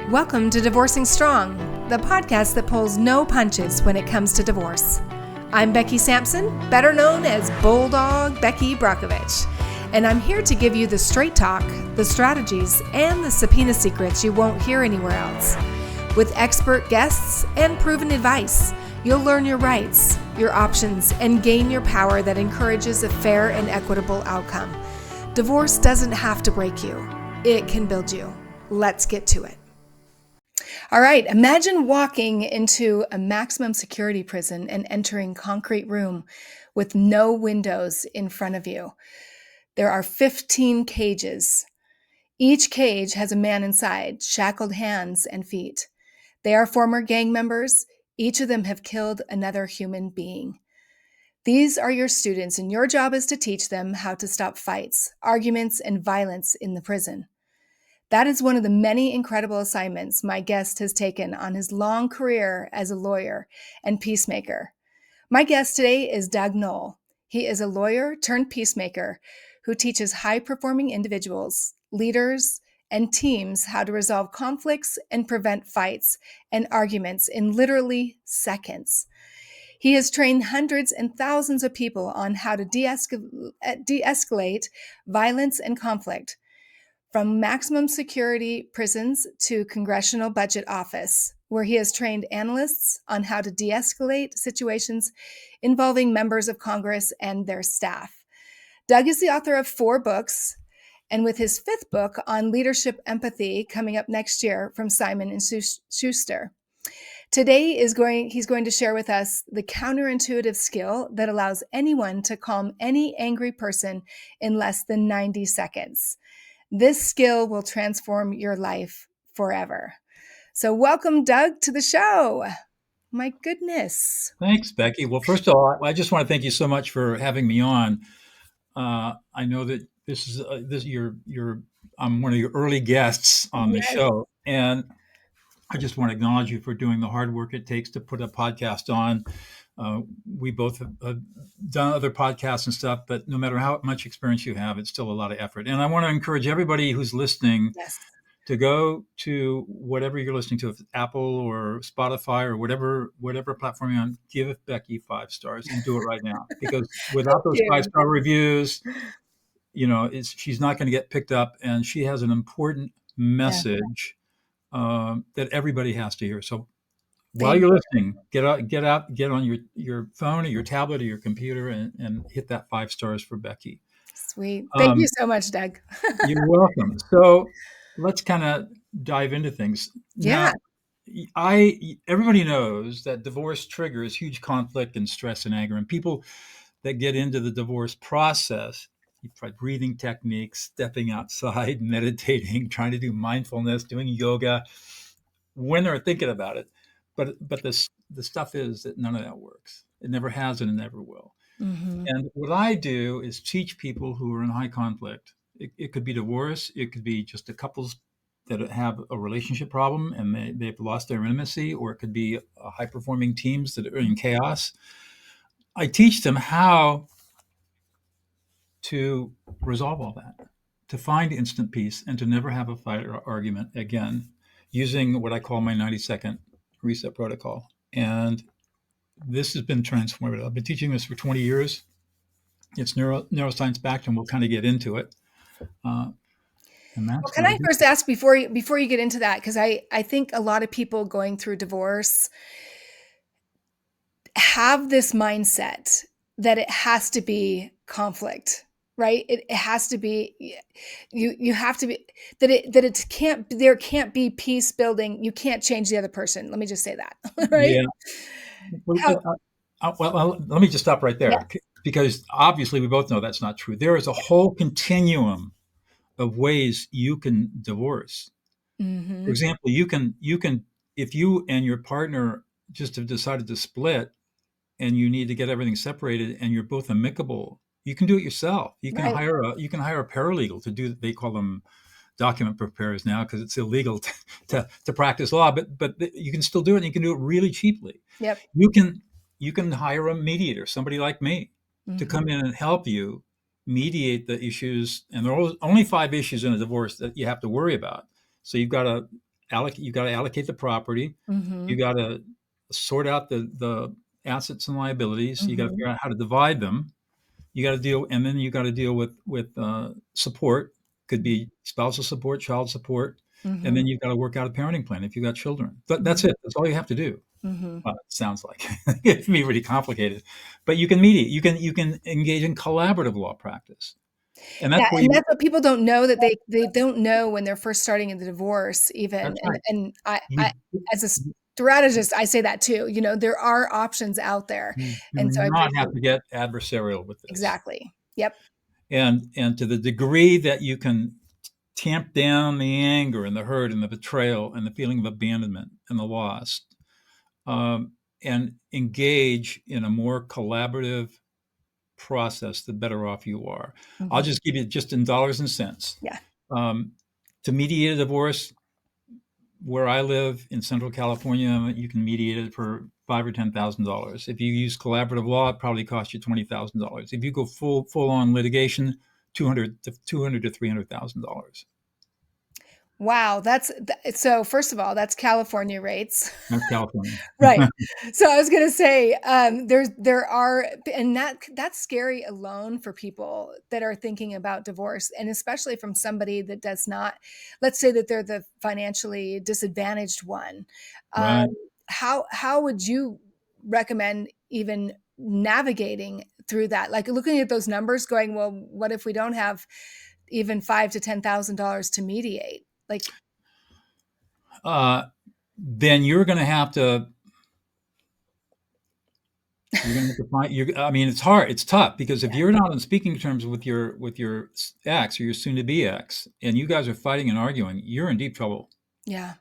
Welcome to Divorcing Strong, the podcast that pulls no punches when it comes to divorce. I'm Becky Sampson, better known as Bulldog Becky Brockovich, and I'm here to give you the straight talk, the strategies, and the subpoena secrets you won't hear anywhere else. With expert guests and proven advice, you'll learn your rights, your options, and gain your power that encourages a fair and equitable outcome. Divorce doesn't have to break you. It can build you. Let's get to it. All right, imagine walking into a maximum security prison and entering concrete room with no windows in front of you. There are 15 cages. Each cage has a man inside, shackled hands and feet. They are former gang members. Each of them have killed another human being. These are your students, and your job is to teach them how to stop fights, arguments, and violence in the prison. That is one of the many incredible assignments my guest has taken on his long career as a lawyer and peacemaker. My guest today is Doug Noll. He is a lawyer-turned-peacemaker who teaches high-performing individuals, leaders, and teams how to resolve conflicts and prevent fights and arguments in literally seconds. He has trained hundreds and thousands of people on how to de-escalate violence and conflict, from maximum security prisons to Congressional Budget Office, where he has trained analysts on how to de-escalate situations involving members of Congress and their staff. Doug is the author of 4 books, and with his 5th book on leadership empathy coming up next year from Simon & Schuster. Today he's going to share with us the counterintuitive skill that allows anyone to calm any angry person in less than 90 seconds. This skill will transform your life forever. So welcome, Doug, to the show. My goodness. Thanks, Becky. Well, first of all, I just want to thank you so much for having me on. I know that I'm one of your early guests on the show, and I just want to acknowledge you for doing the hard work it takes to put a podcast on. We both have done other podcasts and stuff, but no matter how much experience you have, it's still a lot of effort. And I want to encourage everybody who's listening to go to whatever you're listening to, if it's Apple or Spotify or whatever platform you're on, give Becky 5 stars and do it right now. Because without those 5-star reviews, she's not going to get picked up, and she has an important message that everybody has to hear. So while you're listening, get on your phone or your tablet or your computer and hit that 5 stars for Becky. Sweet. Thank you so much, Doug. You're welcome. So let's kind of dive into things. Yeah. Now, everybody knows that divorce triggers huge conflict and stress and anger. And people that get into the divorce process, you try breathing techniques, stepping outside, meditating, trying to do mindfulness, doing yoga, when they're thinking about it. But the stuff is that none of that works. It never has and it never will. Mm-hmm. And what I do is teach people who are in high conflict. It could be divorce. It could be just a couples that have a relationship problem and they've lost their intimacy, or it could be high-performing teams that are in chaos. I teach them how to resolve all that, to find instant peace, and to never have a fight or argument again, using what I call my 90-second reset protocol. And this has been transformative. I've been teaching this for 20 years. It's neuroscience backed, and we'll kind of get into it. Can I first ask before you get into that, because I think a lot of people going through divorce have this mindset that it has to be conflict, right? It has to be, you have to be, there can't be peace building. You can't change the other person. Let me just say that, right? Yeah. Well, let me just stop right there, because obviously we both know that's not true. There is a whole continuum of ways you can divorce. Mm-hmm. For example, you can, if you and your partner just have decided to split and you need to get everything separated and you're both amicable, you can do it yourself. You can hire a paralegal to do. They call them document preparers now because it's illegal to practice law, but you can still do it, and you can do it really cheaply. Yep. You can hire a mediator, somebody like me, to come in and help you mediate the issues. And there are only 5 issues in a divorce that you have to worry about. So you've got to allocate the property. Mm-hmm. You got to sort out the assets and liabilities. You got to Mm-hmm. figure out how to divide them. You got to deal, and then you got to deal with support. Could be spousal support, child support, and Mm-hmm. then you've got to work out a parenting plan if you got children. That's Mm-hmm. it. That's all you have to do. Mm-hmm. Well, it sounds like it can be really complicated, but you can mediate. You can engage in collaborative law practice, and Yeah, that's where and you. that's what people don't know, that they don't know when they're first starting in the divorce even, That's and right. I You as a strategist, I say that too, there are options out there, you do and so I not have appreciate. to get adversarial with this, Exactly. Yep. and to the degree that you can tamp down the anger and the hurt and the betrayal and the feeling of abandonment and the loss, um, and engage in a more collaborative process, the better off you are. I'll Mhm. just give you just in dollars and cents. Yeah. Um, to mediate a divorce, where I live in Central California, you can mediate it for $5,000 or $10,000. If you use collaborative law, it probably costs you $20,000. If you go full on litigation, $200 to $300,000. Wow, so first of all, that's California rates. That's California. Right. So I was gonna say, there are, and that's scary alone for people that are thinking about divorce, and especially from somebody that does not, let's say that they're the financially disadvantaged one. Um, Right. how would you recommend even navigating through that? Like looking at those numbers, going, well, what if we don't have even $5,000 to $10,000 to mediate? Like, Uh, then you're going to have to find. I mean, it's hard. It's tough because if you're not on speaking terms with your ex or your soon-to-be ex, and you guys are fighting and arguing, you're in deep trouble. yeah.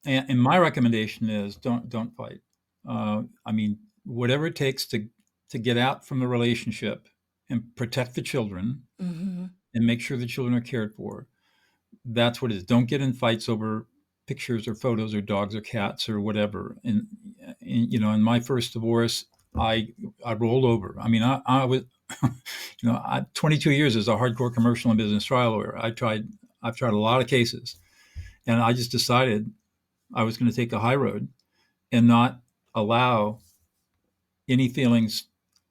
And my recommendation is don't fight. I mean, whatever it takes to get out from the relationship and protect the children Hmm. and make sure the children are cared for. That's what it is. Don't get in fights over pictures or photos or dogs or cats or whatever. In my first divorce, I rolled over. I mean, I was, 22 years as a hardcore commercial and business trial lawyer. I've tried a lot of cases, and I just decided I was going to take a high road and not allow any feelings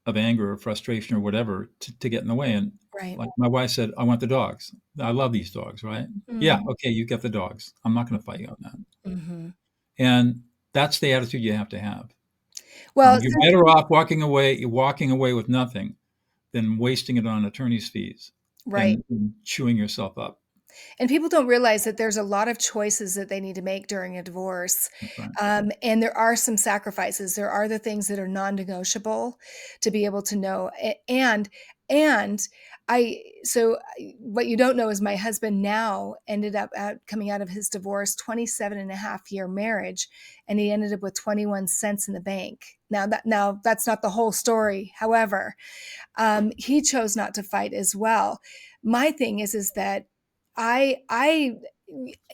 of anger or frustration or whatever to get in the way. And Right. like my wife said, I want the dogs. I love these dogs, right? Yeah, Mhm. okay, you get the dogs. I'm not going to fight you on that. Mhm. And that's the attitude you have to have. Well, You're since better off walking away with nothing than wasting it on attorney's fees right. and chewing yourself up. And people don't realize that there's a lot of choices that they need to make during a divorce. That's right. And there are some sacrifices. There are the things that are non-negotiable to be able to know. And what you don't know is my husband now ended up coming out of his divorce, 27 and a half year marriage, and he ended up with 21 cents in the bank. Now that's not the whole story. However, he chose not to fight as well. My thing is that I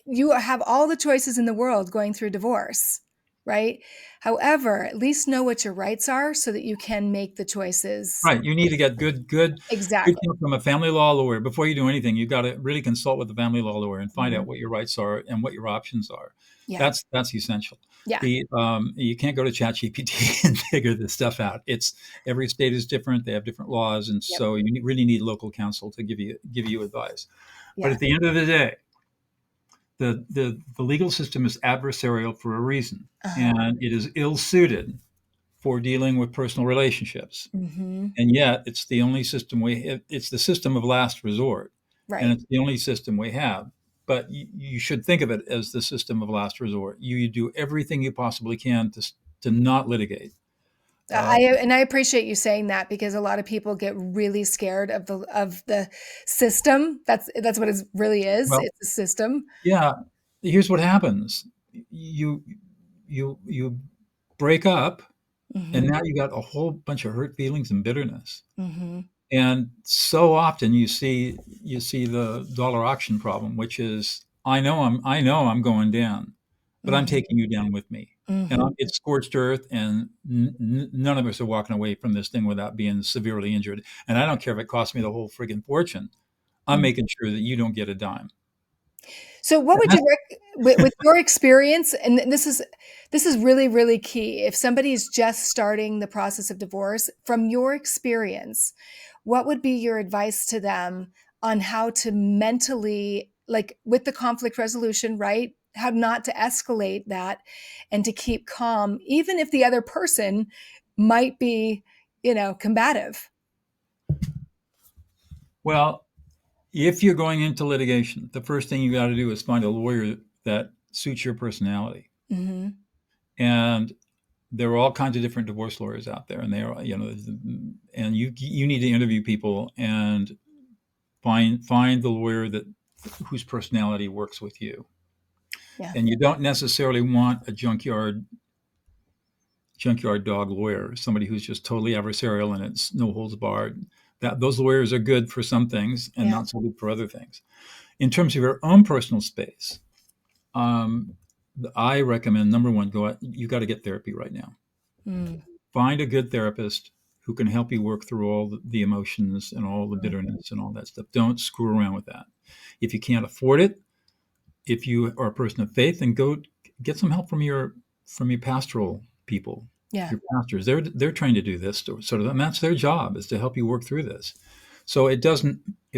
you have all the choices in the world going through divorce, right? However, at least know what your rights are so that you can make the choices. Right. You need to get good Exactly. counsel from a family law lawyer before you do anything. You've got to really consult with the family law lawyer and find Mhm. out what your rights are and what your options are. Yeah. That's essential. Yeah. You can't go to ChatGPT and figure this stuff out. It's every state is different. They have different laws, and Yep. so you really need local counsel to give you advice. But Yeah. at the end of the day, the legal system is adversarial for a reason, Uh-huh. and it is ill suited for dealing with personal relationships. Hmm. And yet it's the only system we have. It's the system of last resort, and Right. it's the only system we have. But you should think of it as the system of last resort. You do everything you possibly can to not litigate. Uh, I appreciate you saying that, because a lot of people get really scared of the system. That's what it really is. well, It's a system. yeah. Here's what happens: you you break up, and Hmm. now you got a whole bunch of hurt feelings and bitterness. Hmm. And so often you see the dollar auction problem, which is I know I'm going down, but I'm Hmm. taking you down with me. And Hmm. it's scorched earth, and none of us are walking away from this thing without being severely injured. And I don't care if it costs me the whole friggin' fortune. I'm making sure that you don't get a dime. So what would you with your experience, and this is really, really key. If somebody is just starting the process of divorce, from your experience, what would be your advice to them on how to mentally, like with the conflict resolution, right? How not to escalate that and to keep calm, even if the other person might be, combative. Well, if you're going into litigation, the first thing you got to do is find a lawyer that suits your personality. Mm-hmm. And there are all kinds of different divorce lawyers out there, and they are, and you need to interview people and find the lawyer whose personality works with you. Yeah. And you don't necessarily want a junkyard dog lawyer, somebody who's just totally adversarial and it's no holds barred. Those lawyers are good for some things and not so good for other things. In terms of your own personal space, I recommend, number one, go out. You got to get therapy right now. Find a good therapist who can help you work through all the emotions and all the bitterness and all that stuff. Don't screw around with that. If you can't afford it, if you are a person of faith, then go get some help from your pastoral people. Yeah. Your pastors, they're trained to do this sort of, and that's their job, is to help you work through this. So it's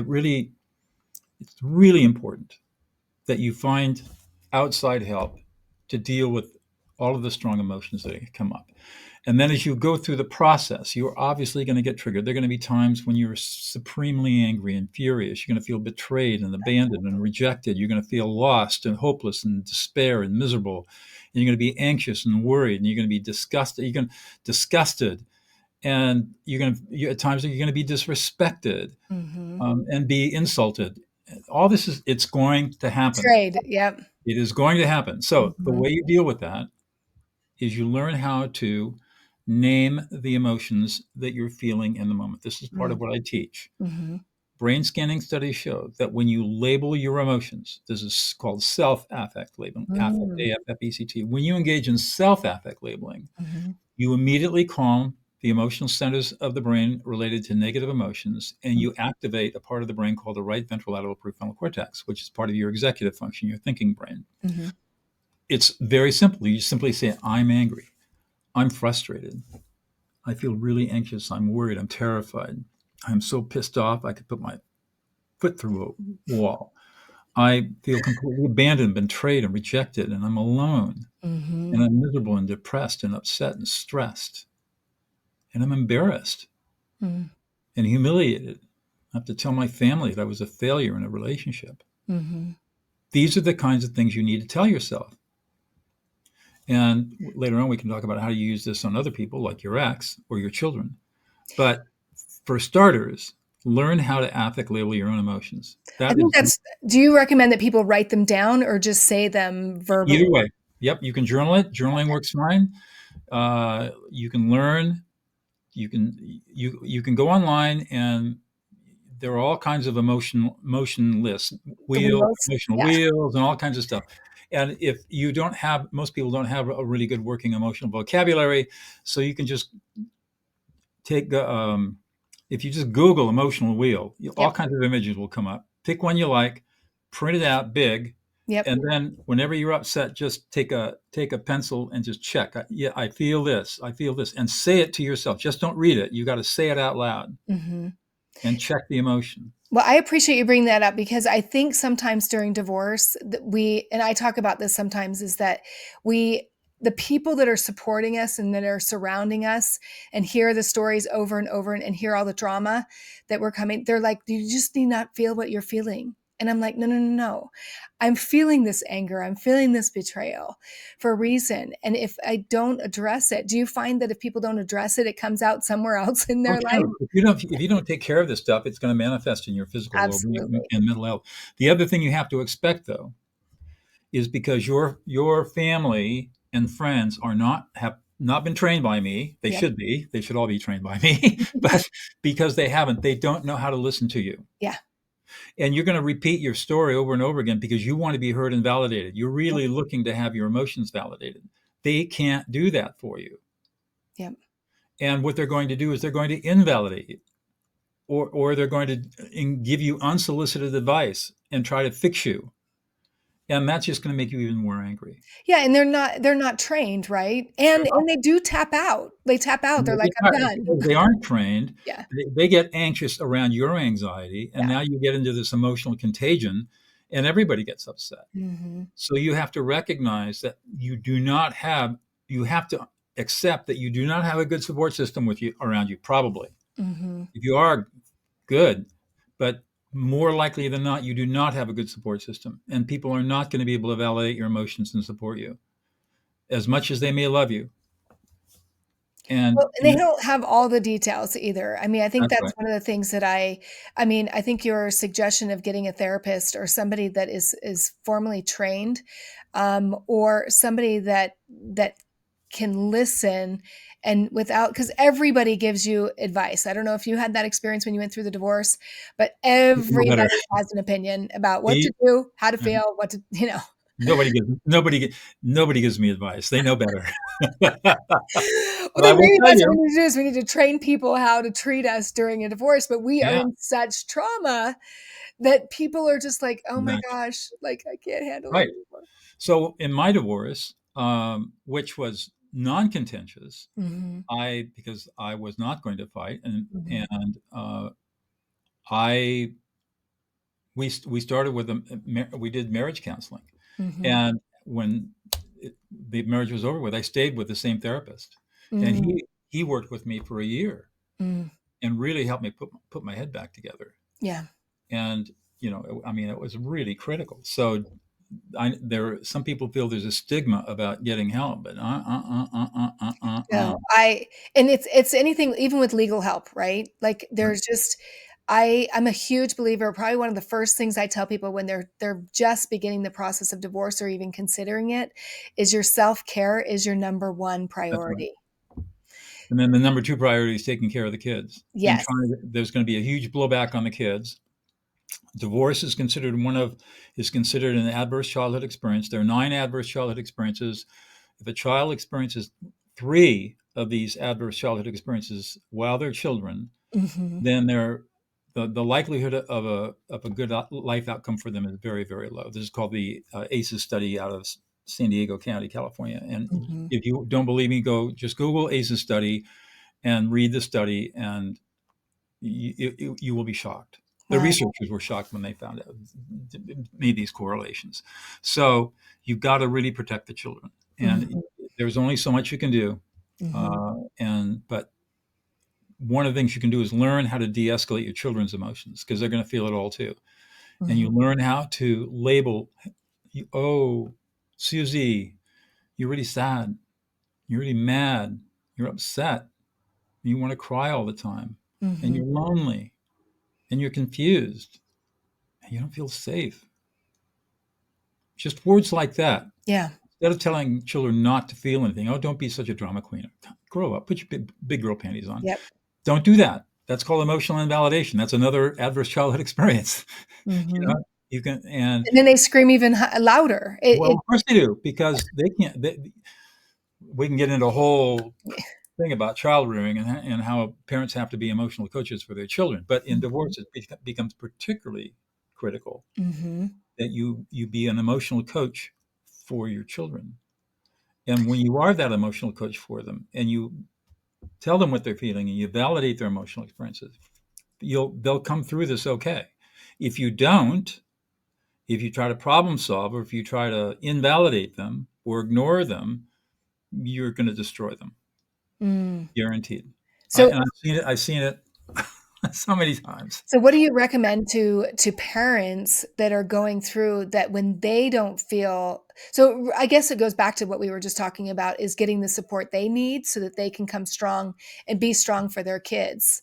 really important that you find outside help to deal with all of the strong emotions that come up. And then as you go through the process, you're obviously going to get triggered. There are going to be times when you're supremely angry and furious. You're going to feel betrayed and abandoned and rejected. You're going to feel lost and hopeless and despair and miserable. And you're going to be anxious and worried. And you're going to be disgusted. And at times you're going to be disrespected and be insulted. All this it's going to happen. Trade. Yep. It is going to happen. So the way you deal with that is you learn how to name the emotions that you're feeling in the moment. This is part of what I teach. Brain scanning studies show that when you label your emotions, this is called self-affect labeling, A-F-F-E-C-T. When you engage in self-affect labeling, you immediately calm the emotional centers of the brain related to negative emotions, and you activate a part of the brain called the right ventrolateral prefrontal cortex, which is part of your executive function, your thinking brain. It's very simple. You simply say, I'm angry. I'm frustrated. I feel really anxious. I'm worried. I'm terrified. I'm so pissed off I could put my foot through a wall. I feel completely abandoned, betrayed, and rejected, and I'm alone. And I'm miserable and depressed and upset and stressed. And I'm embarrassed and humiliated. I have to tell my family that I was a failure in a relationship. These are the kinds of things you need to tell yourself. And later on, we can talk about how you use this on other people, like your ex or your children. But for starters, learn how to affect label your own emotions. Do you recommend that people write them down or just say them verbally? Either way. Yep. You can journal it. Journaling works fine. You can learn. You can go online, and there are all kinds of motion lists, emotional wheels, and all kinds of stuff. And if you don't have, most people don't have a really good working emotional vocabulary, so you can just take, if you just Google emotional wheel, all kinds of images will come up. Pick one you like, print it out big, and then whenever you're upset, just take a pencil and just check. I feel this, and say it to yourself. Just don't read it. You got to say it out loud and check the emotion. Well, I appreciate you bringing that up, because I think sometimes during divorce and I talk about this sometimes, is that the people that are supporting us and that are surrounding us and hear the stories over and over and hear all the drama that we're coming, they're like, you just need not feel what you're feeling. And I'm like, no. I'm feeling this anger. I'm feeling this betrayal for a reason. And if I don't address it, do you find that if people don't address it, it comes out somewhere else in their life? If you don't take care of this stuff, it's going to manifest in your physical well-being and mental health. The other thing you have to expect, though, is because your family and friends have not been trained by me. They should be. They should all be trained by me. But because they haven't, they don't know how to listen to you. Yeah. And you're going to repeat your story over and over again because you want to be heard and validated. You're really looking to have your emotions validated. They can't do that for you. Yep. And what they're going to do is they're going to invalidate you, or they're going to give you unsolicited advice and try to fix you. And that's just going to make you even more angry. Yeah, and they're not trained, right? And they do tap out. They tap out. They're like, "I'm done." Because they aren't trained, Yeah. they get anxious around your anxiety, and Yeah. now you get into this emotional contagion, and everybody gets upset. Mhm. So you have to recognize that you have to accept that you do not have a good support system with you around you, probably. Mhm. If you are, good, but more likely than not, you do not have a good support system, and people are not going to be able to validate your emotions and support you as much as they may love you. Well, And and they don't have all the details either. I mean, I think that's that's right. one of the things that I mean, I think your suggestion of getting a therapist or somebody that is formally trained, or somebody that can listen and without because everybody gives you advice. I don't know if you had that experience when you went through the divorce, but People know better. everybody has an opinion about what to They- do, how to feel, what to, nobody gives me advice. They know better. Well, But I then will maybe tell that's what you, we need to do is we need to train people how to treat us during a divorce. But we are yeah, in such trauma that people are just like, oh my exactly. gosh, like I can't handle it Right. anymore. So in my divorce, which was non-contentious, Mhm, because I was not going to fight, and mhm, and I we started with we did marriage counseling, mhm, and when the marriage was over with, I stayed with the same therapist, and mm, he worked with me for a year mm. and really helped me put my head back together. Yeah. And I mean, it was really critical. So some people feel there's a stigma about getting help, but No, I and it's anything even with legal help, right? Like Right. there's just I'm a huge believer, probably one of the first things I tell people when they're just beginning the process of divorce or even considering it is your self-care is your number one That's right. priority. And then the number two priority is taking care of the kids, and Yes. there's going to be a huge blowback on the kids. Divorce is considered an adverse childhood experience. There are 9 adverse childhood experiences. If a child experiences 3 of these adverse childhood experiences while they're children, Mhm. then the likelihood of a good life outcome for them is very, very low. This is called the ACEs study out of San Diego County, California. And Mhm. if you don't believe me, just Google ACEs study and read the study, and you will be shocked. The Wow. researchers were shocked when they found out, made these correlations. So you've got to really protect the children, and Mhm. there's only so much you can do. Mhm. But one of the things you can do is learn how to de-escalate your children's emotions, because they're going to feel it all too. And you Mhm. learn how to label, oh, Susie, you're really sad, you're really mad, you're upset, you want to cry all the time, and Mhm. you're lonely, and you're confused, and you don't feel safe. Just words like that. Yeah. Instead of telling children not to feel anything, oh, don't be such a drama queen. Grow up, put your big girl panties on. Yep. Don't do that. That's called emotional invalidation. That's another adverse childhood experience. You Mhm. know, you can, and And then they scream even louder. well, of course they do, because they can't. We can get into a whole thing about child rearing, and how parents have to be emotional coaches for their children. But in Mhm. divorce, it becomes particularly critical Mhm. that you be an emotional coach for your children. And when you are that emotional coach for them, and you tell them what they're feeling, and you validate their emotional experiences, they'll come through this okay. If you don't, if you try to problem solve, or if you try to invalidate them or ignore them, you're going to destroy them, Mm. guaranteed. So And I've seen it so many times. so what do you recommend to parents that are going through that when they don't feel so I guess it goes back to what we were just talking about is getting the support they need so that they can come strong and be strong for their kids.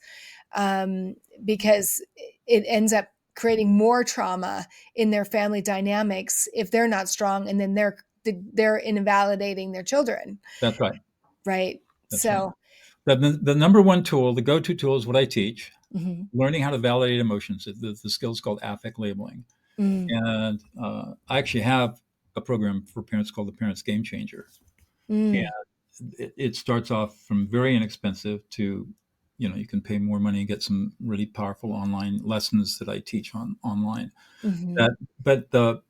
Um, because it ends up creating more trauma in their family dynamics if they're not strong and then they're invalidating their children, That's right. right? That's right. So, The number one tool, the go-to tool, is what I teach: mhm, learning how to validate emotions. The skill is called affect labeling. mm, And I actually have a program for parents called the Parents Game Changer. mm, And it starts off from very inexpensive to, you can pay more money and get some really powerful online lessons that I teach online. mhm, That, but the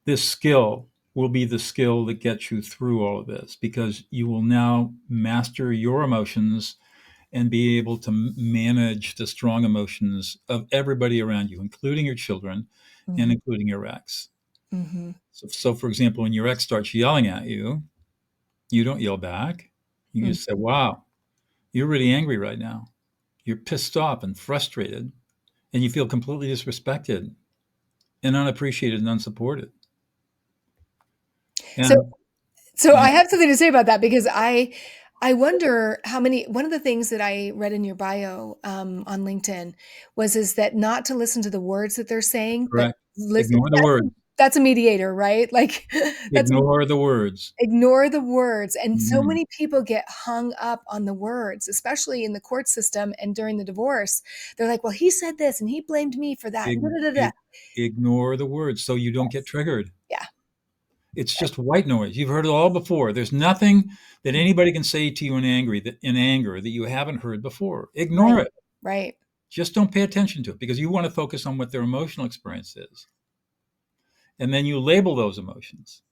this skill will be the skill that gets you through all of this, because you will now master your emotions and be able to manage the strong emotions of everybody around you, including your children and Mm-hmm. including your ex. Mm-hmm. So, for example, when your ex starts yelling at you, you don't yell back. You just say, wow, you're really angry right now. You're pissed off and frustrated, and you feel completely disrespected and unappreciated and unsupported. So, And so yeah, I have something to say about that because I wonder how many. One of the things that I read in your bio on LinkedIn is that not to listen to the words that they're saying, but correct. listen. Ignore the words. That's a mediator, right? Like that's Ignore the words. ignore the words. And so Mhm. many people get hung up on the words, especially in the court system and during the divorce. They're like, well, he said this and he blamed me for that. Da, Ig- da, da, da. ig- Ignore the words so you don't get triggered. Yeah. It's just white noise. You've heard it all before. There's nothing that anybody can say to you in anger that you haven't heard before. Ignore Right. it. Right. Just don't pay attention to it, because you want to focus on what their emotional experience is. And then you label those emotions.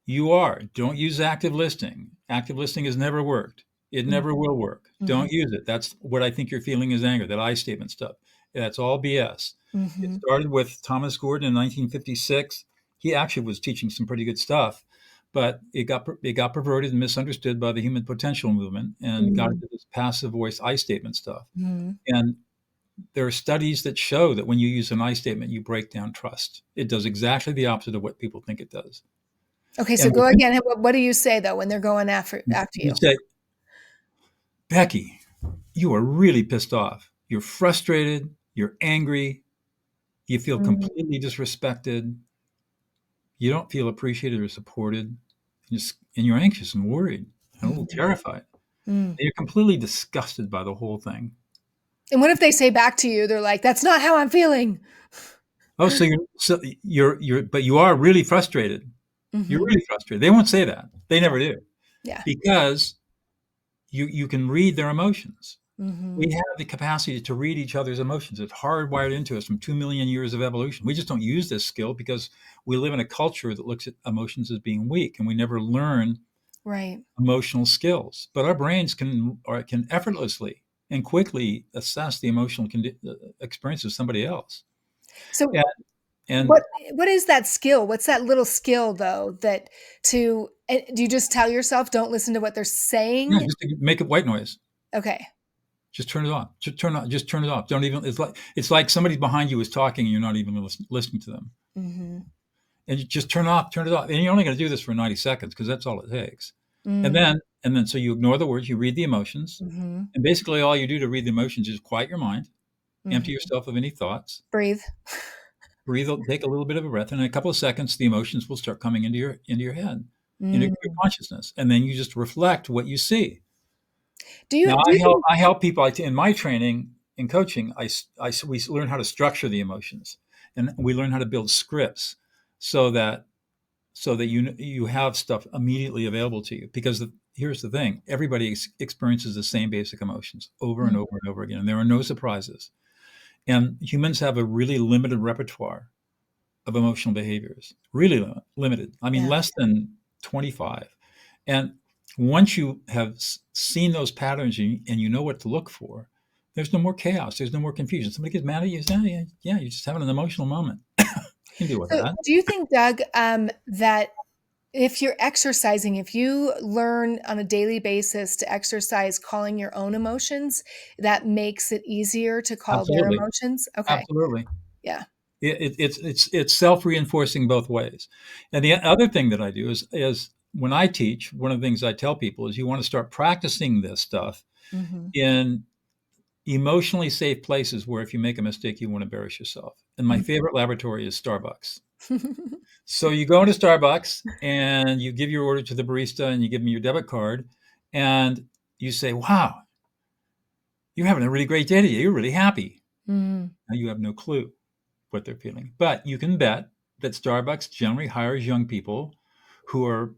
Don't use active listening. Active listening has never worked. It never will work. Mm-hmm. Don't use it. That's what I think you're feeling is anger, that I statement stuff. That's all BS. It Mm-hmm. started with Thomas Gordon in 1956. He actually was teaching some pretty good stuff, but it got perverted and misunderstood by the human potential movement and got into this passive voice I statement stuff. Mm-hmm. And there are studies that show that when you use an I statement, you break down trust. It does exactly the opposite of what people think it does. Okay, so And go again. What do you say though when they're going after you you? say, Becky, you are really pissed off. You're frustrated. You're angry. You feel Mm, completely disrespected. You don't feel appreciated or supported. And you're anxious and worried and a little mhm, terrified. mm. You're completely disgusted by the whole thing. And what if they say back to you, they're like, "That's not how I'm feeling." Oh, but you are really frustrated. You're Mhm. really frustrated. They won't say that. They never do, Yeah. because you can read their emotions. Mhm. We have the capacity to read each other's emotions. It's hardwired into us from 2 million years of evolution. We just don't use this skill because we live in a culture that looks at emotions as being weak, and we never learn Right. emotional skills. But our brains can effortlessly and quickly assess the emotional experience of somebody else. So And, and what is that skill? What's that little skill though that do you just tell yourself don't listen to what they're yeah, saying? just to make it white noise. Okay. Just turn it off. Just turn it off. Don't even. It's like somebody behind you is talking and you're not even listening to them. Mhm. And you just turn it off. And you're only going to do this for 90 seconds, because that's all it takes. And Mm. then so you ignore the words, you read the emotions. Mhm. And basically all you do to read the emotions is quiet your mind, empty Mhm. yourself of any thoughts, Breathe. breathe, take a little bit of a breath, and in a couple of seconds the emotions will start coming into your head, into Mm. your consciousness. And then you just reflect what you see. Do Now you do I you help think I help people in my training in coaching. We learn how to structure the emotions, and we learn how to build scripts so that you have stuff immediately available to you, because here's the thing: everybody experiences the same basic emotions over and Mm. over and over again, and there are no surprises. And humans have a really limited repertoire of emotional behaviors, really limited. I mean, Yeah. less than 25. And once you have seen those patterns, and you know what to look for, there's no more chaos. There's no more confusion. Somebody gets mad at you, you say, "Oh, yeah, yeah, you're just having an emotional moment." You can deal with So, that. do you think, Doug, that if you're exercising, if you learn on a daily basis to exercise calling your own emotions, that makes it easier to call their Absolutely. emotions? Okay. Absolutely. Yeah. It's self-reinforcing both ways. And the other thing that I do is when I teach, one of the things I tell people is you want to start practicing this stuff Mhm. in emotionally safe places where if you make a mistake, you won't embarrass yourself. And my Mm. favorite laboratory is Starbucks. So you go into Starbucks and you give your order to the barista and you give them your debit card and you say, "Wow, you're having a really great day today. You're really happy." Mm. Now you have no clue what they're feeling. But you can bet that Starbucks generally hires young people who are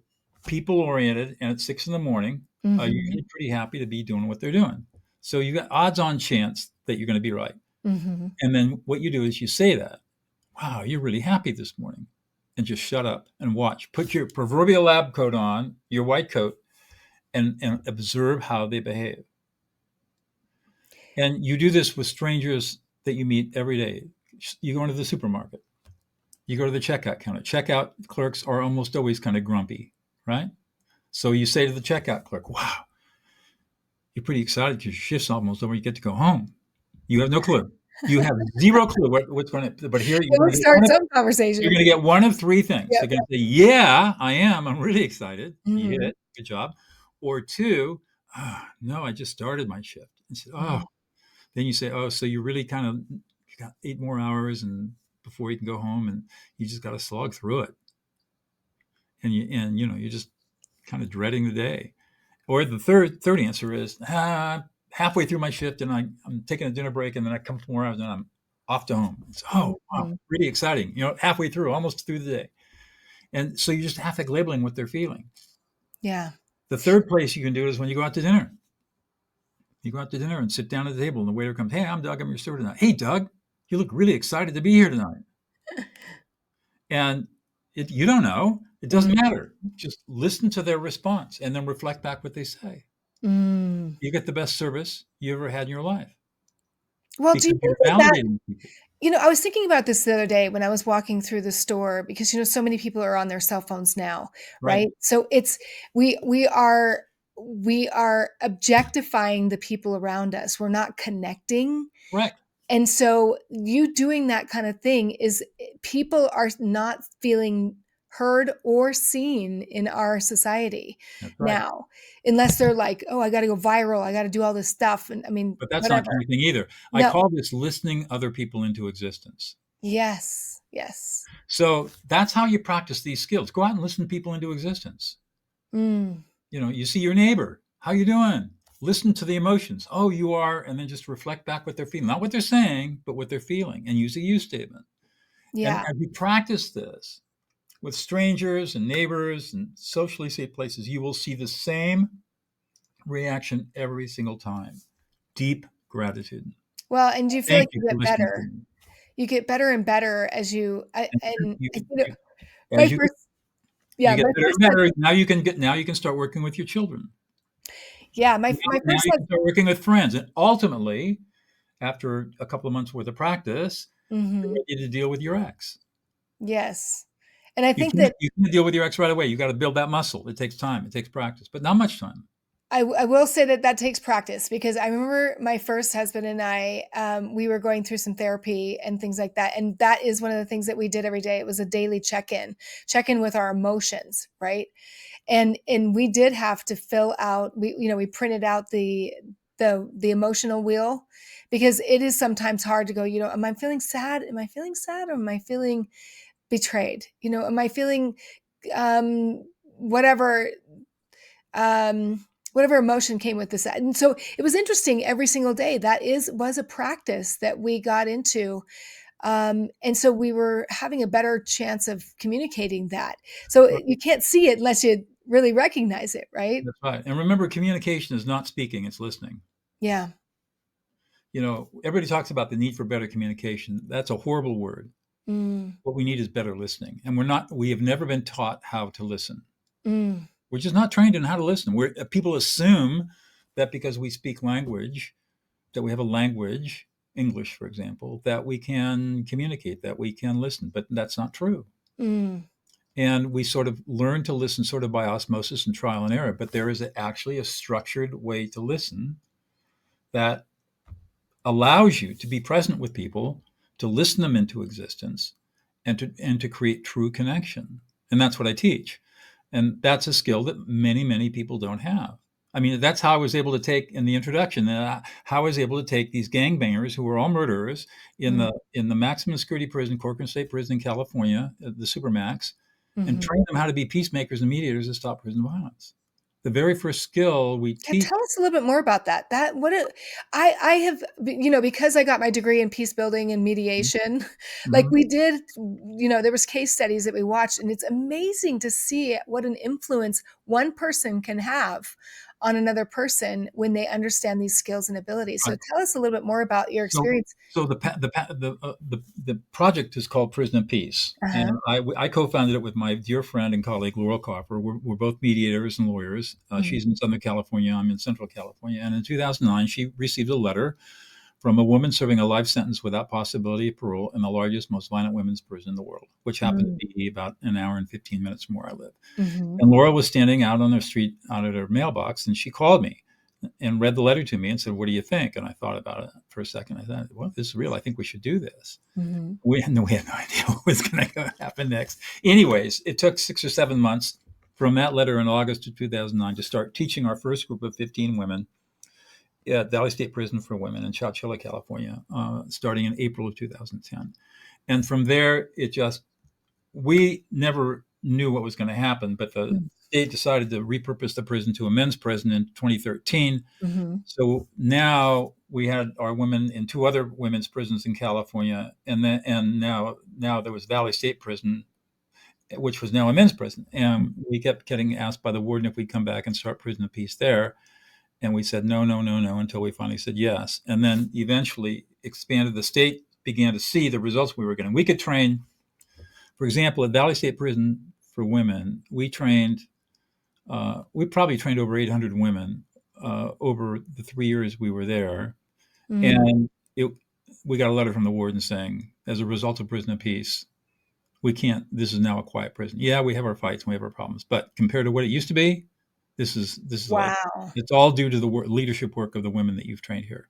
people oriented, and at 6 in the morning are Mhm. usually pretty happy to be doing what they're doing. So you got odds on chance that you're going to be right. Mhm. And then what you do is you say that, "Wow, you're really happy this morning." and just shut up and watch. Put your proverbial lab coat on, your white coat, and observe how they behave. And you do this with strangers that you meet every day. You go into the supermarket, you go to the checkout counter. Checkout clerks are almost always kind of grumpy, right? So you say to the checkout clerk, wow, you're pretty excited because your shift's almost over. You get to go home. You have no clue. You have zero clue what's going to, but here It would start some conversation. you're going to get one of three things. Yep. They're going to say, yeah, I am. I'm really excited. Mm-hmm. You hit it. Good job. Or two, oh, no, I just started my shift. And say, oh, then you say, oh, so you really kind of, you got 8 more hours and before you can go home and you just got to slog through it. And you're just kind of dreading the day. Or the third answer is, halfway through my shift and I'm taking a dinner break and then I come 4 hours and I'm off to home. It's, oh, wow, really exciting. Halfway through, almost through the day. And so you just affect labeling what they're feeling. Yeah. The third place you can do it is when you go out to dinner. You go out to dinner and sit down at the table and the waiter comes, hey, I'm Doug, I'm your server tonight. Hey, Doug, you look really excited to be here tonight. And you don't know. It doesn't matter. Just listen to their response and then reflect back what they say. You get the best service you ever had in your life. Well, do you think that, I was thinking about this the other day when I was walking through the store because, so many people are on their cell phones now, right? So we are objectifying the people around us. We're not connecting. Right. And so you doing that kind of thing is people are not feeling heard or seen in our society now, unless they're like, oh, I got to go viral. I got to do all this stuff. And I mean, but that's not anything either. No. I call this listening other people into existence. Yes. Yes. So that's how you practice these skills. Go out and listen to people into existence. You see your neighbor. How you doing? Listen to the emotions. Oh, you are. And then just reflect back what they're feeling. Not what they're saying, but what they're feeling. And use a you statement. Yeah. And as you practice this with strangers and neighbors and socially safe places, you will see the same reaction every single time. Deep gratitude. Well, and do you feel like you get better? You get better and better as you get better. Now you can start working with your children. Yeah, my now you can start working with friends, and ultimately, after a couple of months worth of practice, you're ready to deal with your ex. Yes, and I think that you can deal with your ex right away. You got to build that muscle. It takes time. It takes practice, but not much time. I will say that takes practice because I remember my first husband and I, we were going through some therapy and things like that. And that is one of the things that we did every day. It was a daily check-in with our emotions. Right. And we did have to fill out, we printed out the emotional wheel because it is sometimes hard to go, am I feeling sad? Am I feeling sad? Or am I feeling betrayed? Am I feeling, whatever emotion came with this. And so it was interesting every single day. That was a practice that we got into. And so we were having a better chance of communicating that. So you can't see it unless you really recognize it, right? That's right. And remember, communication is not speaking, it's listening. Yeah. Everybody talks about the need for better communication. That's a horrible word. What we need is better listening. And we have never been taught how to listen. We're just not trained in how to listen. People assume that because we speak language, that we have a language, English, for example, that we can communicate, that we can listen. But that's not true. And we sort of learn to listen sort of by osmosis and trial and error. But there is actually a structured way to listen that allows you to be present with people, to listen them into existence, and to create true connection. And that's what I teach. And that's a skill that many, many people don't have. I mean, that's how I was able to take in the introduction, how I was able to take these gangbangers who were all murderers in the maximum security prison, Corcoran State Prison in California, the Supermax, and train them how to be peacemakers and mediators to stop prison violence. The very first skill we teach. Tell us a little bit more about that. I have, because I got my degree in peace building and mediation, like we did, there was case studies that we watched, and it's amazing to see what an influence one person can have on another person when they understand these skills and abilities. So Right. tell us a little bit more about your experience. So the project is called Prison of Peace, and Uh-huh. I co-founded it with my dear friend and colleague Laurel Copper. We're both mediators and lawyers. She's in Southern California, I'm in Central California. And in 2009, she received a letter from a woman serving a life sentence without possibility of parole in the largest, most violent women's prison in the world, which happened to be about an hour and 15 minutes from where I live. Mm-hmm. And Laura was standing out on the street, out at her mailbox, and she called me and read the letter to me and said, "What do you think?" And I thought about it for a second. I thought, well, this is real. I think we should do this. Mm-hmm. We had no idea what was going to happen next. Anyways, it took 6 or 7 months from that letter in August of 2009 to start teaching our first group of 15 women at Valley State Prison for Women in Chowchilla, California, starting in April of 2010. And from there, we never knew what was going to happen, but the state decided to repurpose the prison to a men's prison in 2013. Mm-hmm. So now we had our women in 2 other women's prisons in California, and now there was Valley State Prison, which was now a men's prison. And we kept getting asked by the warden if we'd come back and start Prison of Peace there. And we said no, until we finally said yes. And then eventually expanded. The state began to see the results we were getting. We could train, for example, at Valley State Prison for Women, we probably trained over 800 women over the 3 years we were there. And we got a letter from the warden saying, as a result of Prison of Peace, this is now a quiet prison. Yeah, we have our fights and we have our problems, but compared to what it used to be, this is wow. It's all due to the leadership work of the women that you've trained here.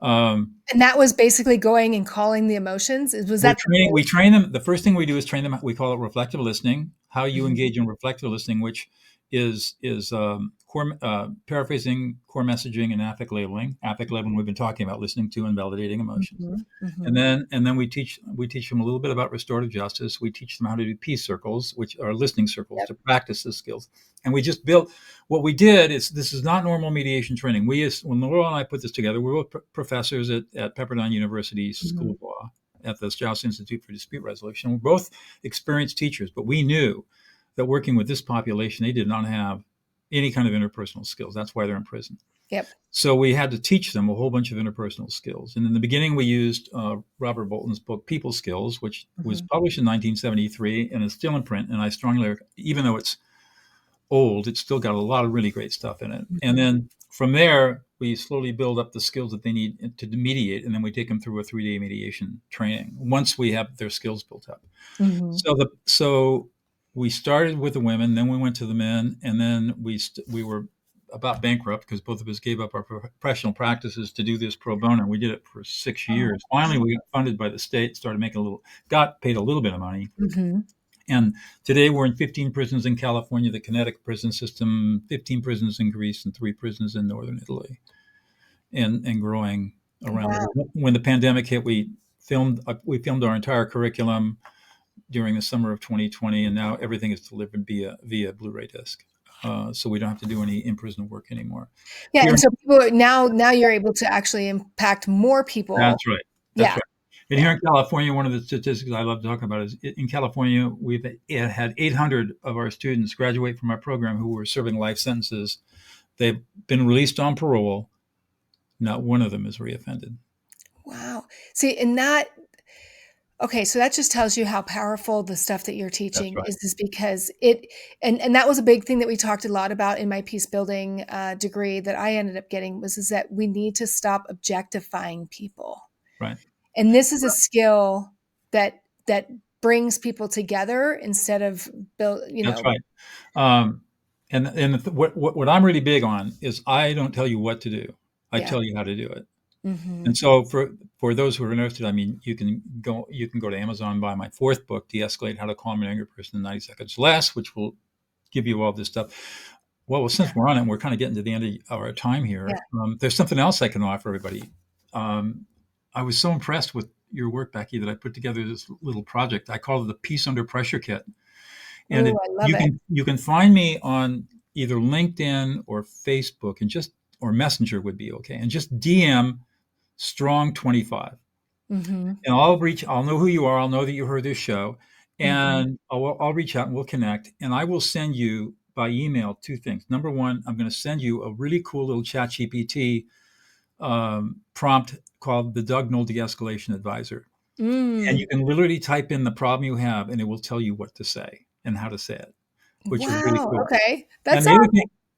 And that was basically going and calling the emotions. We train them. The first thing we do is train them. We call it reflective listening. How you engage in reflective listening, which is paraphrasing, core messaging, and affect labeling. Affect labeling we've been talking about, listening to and validating emotions. And then we teach them a little bit about restorative justice. We teach them how to do peace circles, which are listening circles, to practice the skills. And we just built. What we did is, this is not normal mediation training. When Laurel and I put this together, we were both professors at Pepperdine University School of Law at the Strauss Institute for Dispute Resolution. We're both experienced teachers, but we knew that working with this population, they did not have any kind of interpersonal skills. That's why they're in prison. Yep. So we had to teach them a whole bunch of interpersonal skills. And in the beginning, we used Robert Bolton's book, People Skills, which was published in 1973 and is still in print. And I strongly, even though it's old, it's still got a lot of really great stuff in it. And then from there, we slowly build up the skills that they need to mediate. And then we take them through a 3-day mediation training once we have their skills built up. So we started with the women, then we went to the men, and then we were about bankrupt because both of us gave up our professional practices to do this pro bono. We did it for 6 years. Finally, we got funded by the state, got paid a little bit of money. And today we're in 15 prisons in California, the Connecticut prison system, 15 prisons in Greece, and 3 prisons in northern Italy, and growing around. Wow. When the pandemic hit, we filmed our entire curriculum during the summer of 2020, and now everything is delivered via Blu-ray disc. So we don't have to do any in-prison work anymore. Yeah, and so people now you're able to actually impact more people. That's right. That's right. And here in California, one of the statistics I love talking about is in California, we've had 800 of our students graduate from our program who were serving life sentences. They've been released on parole. Not one of them is reoffended. Wow. See, okay, so that just tells you how powerful the stuff that you're teaching is because and that was a big thing that we talked a lot about in my peace building degree that I ended up getting is that we need to stop objectifying people. Right. And this is a skill that brings people together instead of That's right. What I'm really big on is I don't tell you what to do. I tell you how to do it. And so for those who are interested, I mean, you can go to Amazon and buy my 4th book, De-Escalate: How to Calm an Angry Person in 90 Seconds Less, which will give you all this stuff. Well, since we're on it, and we're kind of getting to the end of our time here. There's something else I can offer everybody. I was so impressed with your work, Becky, that I put together this little project. I call it the Peace Under Pressure Kit. And you can find me on either LinkedIn or Facebook, or Messenger would be okay. And just DM Strong25. And I'll know who you are. I'll know that you heard this show, and I'll reach out and we'll connect. And I will send you by email 2 things. Number one, I'm going to send you a really cool little ChatGPT prompt called the Doug Noll De-Escalation Advisor. And you can literally type in the problem you have, and it will tell you what to say and how to say it, which is really Wow. cool. Okay. And That's the other awesome.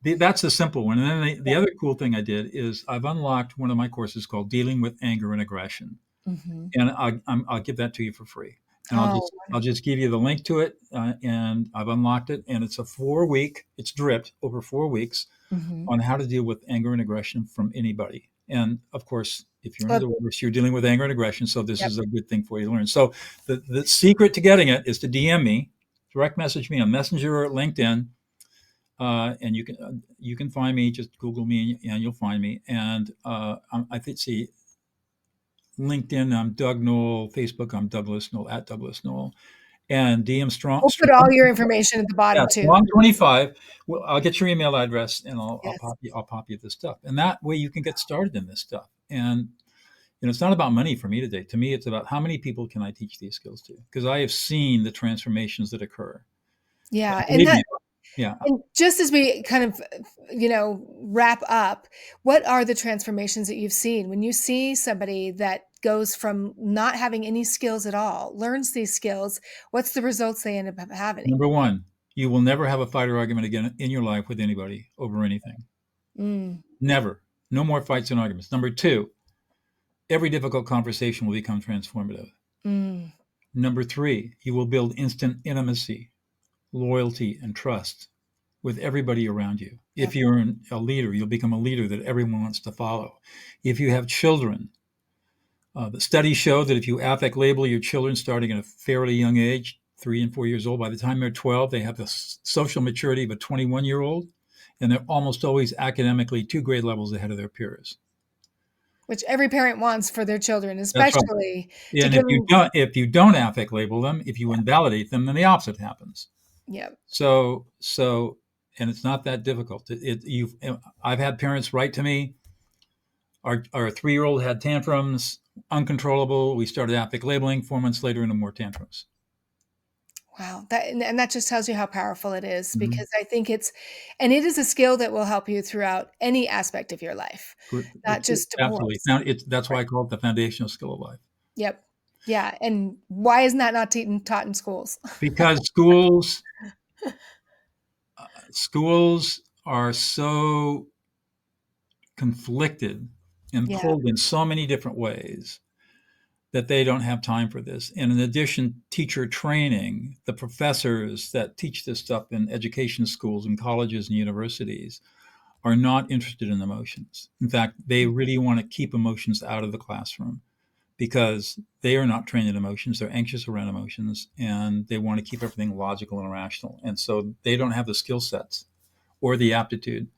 thing, that's a simple one. And then the other cool thing I did is I've unlocked one of my courses called Dealing with Anger and Aggression, and I'll give that to you for free. And Oh, I'll just give you the link to it, and I've unlocked it, and it's a 4-week. It's dripped over 4 weeks on how to deal with anger and aggression from anybody. And of course, if you're in a divorce, you're dealing with anger and aggression. So this is a good thing for you to learn. So the secret to getting it is to DM me, direct message me on Messenger or LinkedIn. And you can find me. Just Google me and you'll find me. And I think LinkedIn, I'm Doug Noll. Facebook, I'm Douglas Noll at Douglas Noll. And DM Strong. We'll put all your information at the bottom too. Strong 25. Well, I'll get your email address and Yes. I'll pop you this stuff. And that way you can get started in this stuff. And it's not about money for me today. To me, it's about how many people can I teach these skills to? Because I have seen the transformations that occur. Yeah. Yeah. And just as we kind of, wrap up, what are the transformations that you've seen when you see somebody that goes from not having any skills at all, learns these skills? What's the results they end up having? Number one, you will never have a fight or argument again in your life with anybody over anything. Never. No more fights and arguments. Number two, every difficult conversation will become transformative. Number three, you will build instant intimacy, loyalty, and trust with everybody around you. If you're a leader, you'll become a leader that everyone wants to follow. If you have children, the studies show that if you affect label your children starting at a fairly young age, 3 and 4 years old, by the time they're 12, they have the social maturity of a 21-year-old, and they're almost always academically 2 grade levels ahead of their peers. Which every parent wants for their children, especially. Right. And if you don't affect label them, if you invalidate them, then the opposite happens. Yeah. So, and it's not that difficult. I've had parents write to me. Our 3-year-old had tantrums, uncontrollable. We started affect labeling. 4 months later, no more tantrums. Wow. That just tells you how powerful it is, because I think it is a skill that will help you throughout any aspect of your life, not just divorce. Absolutely. That's why I call it the foundational skill of life. Yep. Yeah. And why isn't that not taught in schools? Because schools are so conflicted and pulled in so many different ways that they don't have time for this. And in addition, teacher training, the professors that teach this stuff in education schools and colleges and universities are not interested in emotions. In fact, they really want to keep emotions out of the classroom because they are not trained in emotions. They're anxious around emotions, and they want to keep everything logical and rational. And so they don't have the skill sets or the aptitude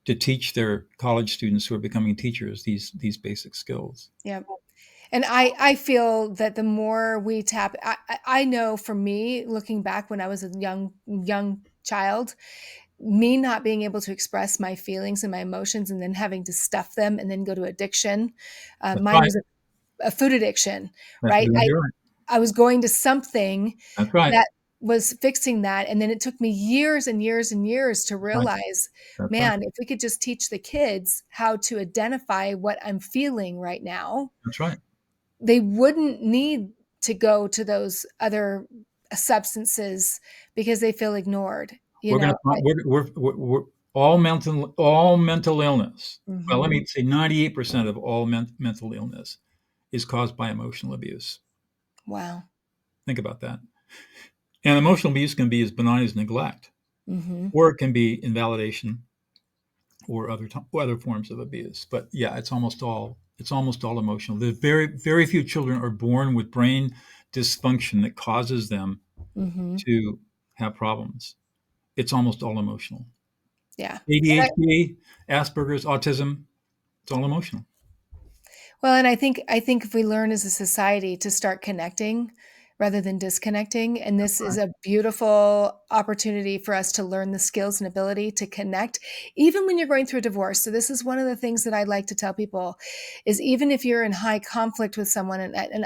to teach their college students who are becoming teachers these basic skills. Yeah. And I feel that the more we tap, I know for me, looking back when I was a young child, me not being able to express my feelings and my emotions and then having to stuff them and then go to addiction. Mine was a food addiction, right? I was going to something that was fixing that. And then it took me years and years and years to realize, man, if we could just teach the kids how to identify what I'm feeling right now. That's right. They wouldn't need to go to those other substances because they feel ignored. We're all mental illness. Well, let me say 98% of all mental illness is caused by emotional abuse. Wow. Think about that. And emotional abuse can be as benign as neglect, or it can be invalidation or other forms of abuse. But yeah, it's almost all emotional. There's very, very few children are born with brain dysfunction that causes them to have problems. It's almost all emotional. Yeah. ADHD, Asperger's, autism, it's all emotional. Well, and I think if we learn as a society to start connecting rather than disconnecting, and this is a beautiful opportunity for us to learn the skills and ability to connect, even when you're going through a divorce. So this is one of the things that I like to tell people is even if you're in high conflict with someone, and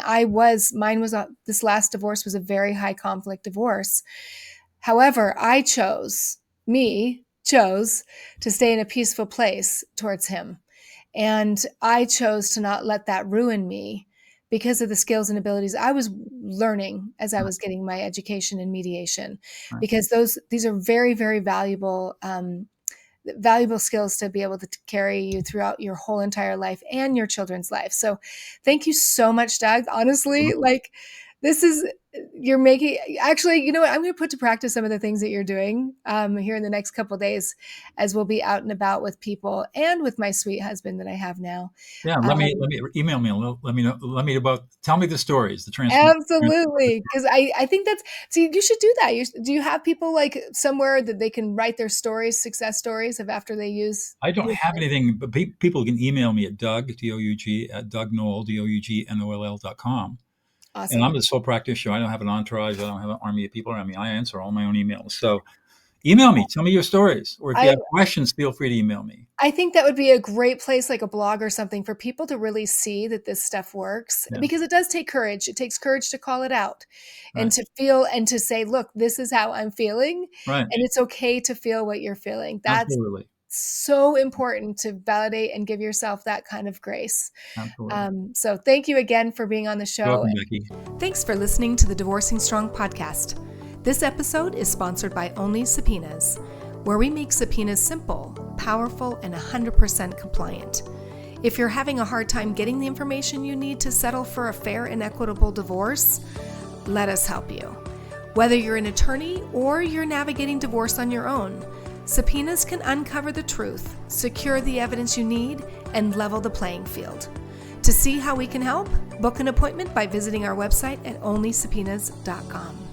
this last divorce was a very high conflict divorce. However, I chose me, chose to stay in a peaceful place towards him. And I chose to not let that ruin me because of the skills and abilities I was learning as I was getting my education in mediation, Right. because these are very, very valuable skills to be able to carry you throughout your whole entire life and your children's life. So thank you so much, Doug. Honestly, you're making, actually, you know what? I'm going to put to practice some of the things that you're doing here in the next couple of days, as we'll be out and about with people and with my sweet husband that I have now. Yeah, let me email me. Let me know. Tell me the stories, the Absolutely. Because I think you should do that. Do you have people like somewhere that they can write their stories, success stories of after they use? I don't have anything, but people can email me at Doug, D-O-U-G, at Doug Noll, DOUGNOLL.com. Awesome. And I'm a sole practitioner. I don't have an entourage. I don't have an army of people around me. I answer all my own emails. So email me. Tell me your stories. Or if you have questions, feel free to email me. I think that would be a great place, like a blog or something, for people to really see that this stuff works, because it does take courage. It takes courage to call it out and to feel and to say, look, this is how I'm feeling. Right. And it's okay to feel what you're feeling. That's Absolutely. So important to validate and give yourself that kind of grace. Absolutely. So thank you again for being on the show. Welcome, Becky. Thanks for listening to the Divorcing Strong podcast. This episode is sponsored by Only Subpoenas, where we make subpoenas simple, powerful, and 100% compliant. If you're having a hard time getting the information you need to settle for a fair and equitable divorce, let us help you. Whether you're an attorney or you're navigating divorce on your own, subpoenas can uncover the truth, secure the evidence you need, and level the playing field. To see how we can help, book an appointment by visiting our website at onlysubpoenas.com.